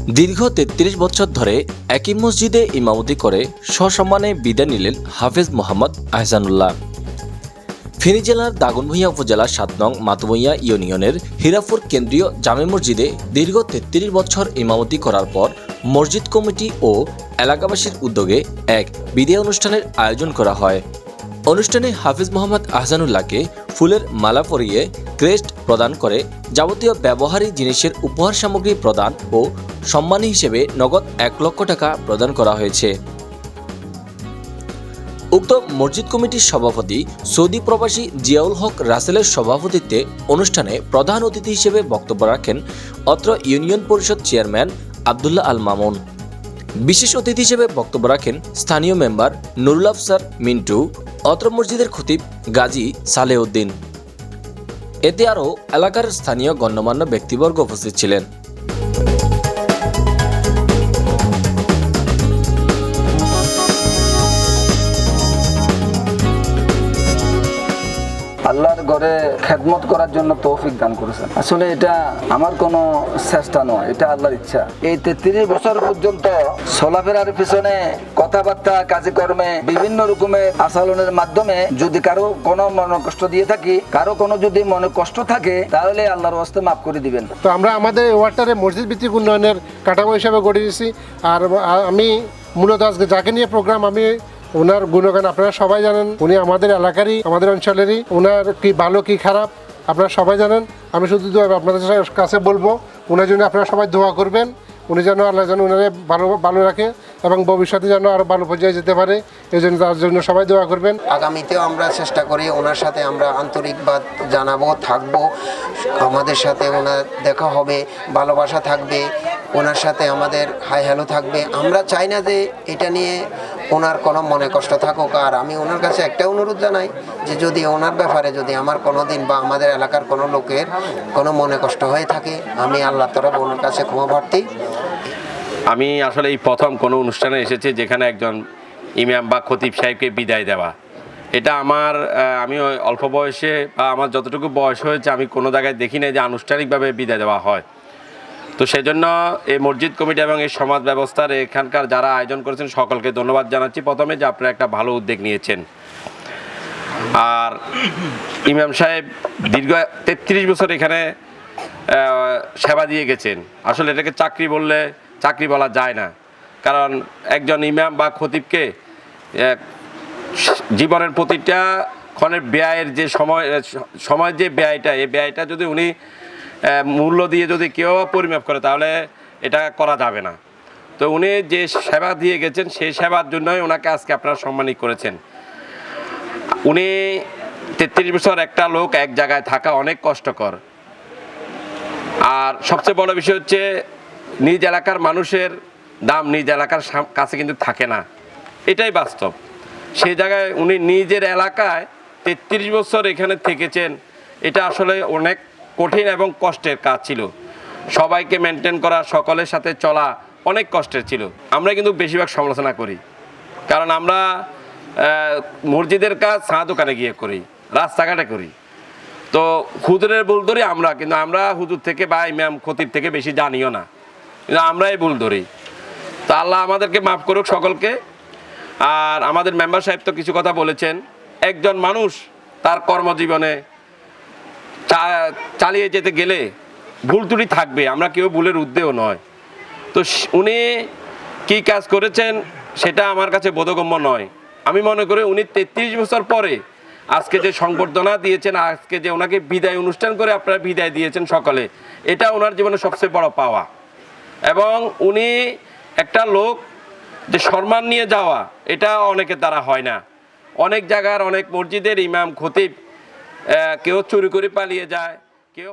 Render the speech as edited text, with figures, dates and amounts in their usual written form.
দীর্ঘ ৩৩ বছর ধরে একই মসজিদে ইমামতি করে সসম্মানে বিদায় নিলেন হাফেজ মোহাম্মদ আহসানুল্লাহ। ফেনী জেলার দাগনভূঞা উপজেলার ৭ নং মাতুভূঞা ইউনিয়নের হীরাপুর কেন্দ্রীয় জামে মসজিদে দীর্ঘ ৩৩ বছর ইমামতি করার পর মসজিদ কমিটি ও এলাকাবাসীর উদ্যোগে এক বিদায় অনুষ্ঠানের আয়োজন করা হয়। অনুষ্ঠানে হাফেজ মোহাম্মদ আহসানুল্লাহকে ফুলের মালা পরিয়ে ক্রেস্ট প্রদান করে যাবতীয় ব্যবহারী জিনিসের উপহার সামগ্রী প্রদান ও সম্মানী হিসেবে নগদ ১ লক্ষ টাকা প্রদান করা হয়েছে। উক্ত মসজিদ কমিটির সভাপতি সৌদি প্রবাসী জিয়াউল হক রাসেলের সভাপতিত্বে অনুষ্ঠানে প্রধান অতিথি হিসেবে বক্তব্য রাখেন অত্র ইউনিয়ন পরিষদ চেয়ারম্যান আব্দুল্লাহ আল মামুন। বিশেষ অতিথি হিসেবে বক্তব্য রাখেন স্থানীয় মেম্বার নুরুল আফসার মিন্টু, অত্র মসজিদের খতিব গাজী সালেউদ্দিন। এতে আরও এলাকার স্থানীয় গণ্যমান্য ব্যক্তিবর্গ উপস্থিত ছিলেন। আল্লাহর ঘরে খেদমত করার জন্য তৌফিক দান করেছেন। আসলে এটা আমার কোনো চেষ্টা নয়, এটা আল্লাহর ইচ্ছা। এই ৩৩ বছর পর্যন্ত চলাফেরার পিছনে কথাবার্তা কাজে কর্মে বিভিন্ন রকমের আচরণের মাধ্যমে যদি কারো কোনো মনে কষ্ট দিয়ে থাকি, কারো কোনো যদি মনে কষ্ট থাকে, তাহলে আল্লাহর ওয়াস্তে মাফ করে দিবেন। তো আমরা আমাদের ওয়ার্ডটারে মসজিদ ভিত্তিক উন্নয়নের কাঠামো হিসাবে গড়ে দিয়েছি। আর আমি মূলত আজকে যাকে নিয়ে প্রোগ্রাম, আমি ওনার গুণগান আপনারা সবাই জানেন। উনি আমাদের এলাকারই, আমাদের অঞ্চলেরই। ওনার কি ভালো কি খারাপ আপনারা সবাই জানেন। আমি শুধু আপনাদের কাছে বলবো, ওনার জন্য আপনারা সবাই দোয়া করবেন। উনি যেন আল্লাহ যেন ওনারে ভালো রাখে এবং ভবিষ্যতে যেন আরও ভালো পর্যায়ে যেতে পারে, এই জন্য তার জন্য সবাই দোয়া করবেন। আগামীতেও আমরা চেষ্টা করি ওনার সাথে আমরা আন্তরিকবাদ জানাবো, থাকবো, আমাদের সাথে ওনার দেখা হবে, ভালোবাসা থাকবে, ওনার সাথে আমাদের হাই হ্যালো থাকবে। আমরা চাই না যে এটা নিয়ে ওনার কোনো মনে কষ্ট থাকুক। আর আমি ওনার কাছে একটা অনুরোধ জানাই যে যদি ওনার ব্যাপারে যদি আমার কোনো দিন বা আমাদের এলাকার কোনো লোকের কোনো মনে কষ্ট হয়ে থাকে, আমি আল্লাহ তরফ ওনার কাছে ক্ষমা প্রার্থী। আমি আসলে এই প্রথম কোনো অনুষ্ঠানে এসেছি যেখানে একজন ইমাম বা খতিব সাহেবকে বিদায় দেওয়া, এটা আমি অল্প বয়সে বা আমার যতটুকু বয়স হয়েছে আমি কোনো জায়গায় দেখি নাই যে আনুষ্ঠানিকভাবে বিদায় দেওয়া হয়। তো সেজন্য এই মসজিদ কমিটি এবং এই সমাজ ব্যবস্থার এখানকার যারা আয়োজন করেছেন সকলকে ধন্যবাদ জানাচ্ছি প্রথমে, যে আপনারা একটা ভালো উদ্যোগ নিয়েছেন। আর ইমাম সাহেব দীর্ঘ ৩৩ বছর এখানে সেবা দিয়ে গেছেন। আসলে এটাকে চাকরি বলা যায় না, কারণ একজন ইমাম বা খতিবকে জীবনের প্রতিটা ক্ষণের ব্যয়ের যে সময়ের যে ব্যয়টা, এই ব্যয়টা যদি উনি মূল্য দিয়ে যদি কেউ পরিমাপ করে তাহলে এটা করা যাবে না। তো উনি যে সেবা দিয়ে গেছেন সেই সেবার জন্যই ওনাকে আজকে আপনারা সম্মানিত করেছেন। উনি ৩৩ বছর একটা লোক এক জায়গায় থাকা অনেক কষ্টকর। আর সবচেয়ে বড় বিষয় হচ্ছে নিজ এলাকার মানুষের দাম নিজ এলাকার কাছে কিন্তু থাকে না, এটাই বাস্তব। সেই জায়গায় উনি নিজের এলাকায় ৩৩ বছর এখানে থেকেছেন, এটা আসলে অনেক কঠিন এবং কষ্টের কাজ ছিল। সবাইকে মেনটেন করা, সকলের সাথে চলা অনেক কষ্টের ছিল। আমরা কিন্তু বেশিরভাগ সমালোচনা করি, কারণ আমরা মসজিদের কাজ চা দোকানে গিয়ে করি, রাস্তাঘাটে করি। তো হুজুরের ভুল ধরি আমরা, কিন্তু আমরা হুজুর থেকে বা ইমাম খতিব থেকে বেশি জানিও না, কিন্তু আমরাই ভুল ধরি। তা আল্লাহ আমাদেরকে মাফ করুক সকলকে। আর আমাদের মেম্বার সাহেব তো কিছু কথা বলেছেন। একজন মানুষ তার কর্মজীবনে চালিয়ে যেতে গেলে ভুল ত্রুটি থাকবে, আমরা কেউ ভুলের ঊর্ধ্বেও নয়। তো উনি কী কাজ করেছেন সেটা আমার কাছে বোধগম্য নয়। আমি মনে করি উনি ৩৩ বছর পরে আজকে যে সংবর্ধনা দিয়েছেন, আজকে যে ওনাকে বিদায় অনুষ্ঠান করে আপনারা বিদায় দিয়েছেন সকলে, এটা ওনার জীবনে সবচেয়ে বড় পাওয়া। এবং উনি একটা লোক যে সম্মান নিয়ে যাওয়া, এটা অনেকের দ্বারা হয় না। অনেক জায়গার অনেক মসজিদের ইমাম খতিব কেউ চুরি করে পালিয়ে যায়, কেউ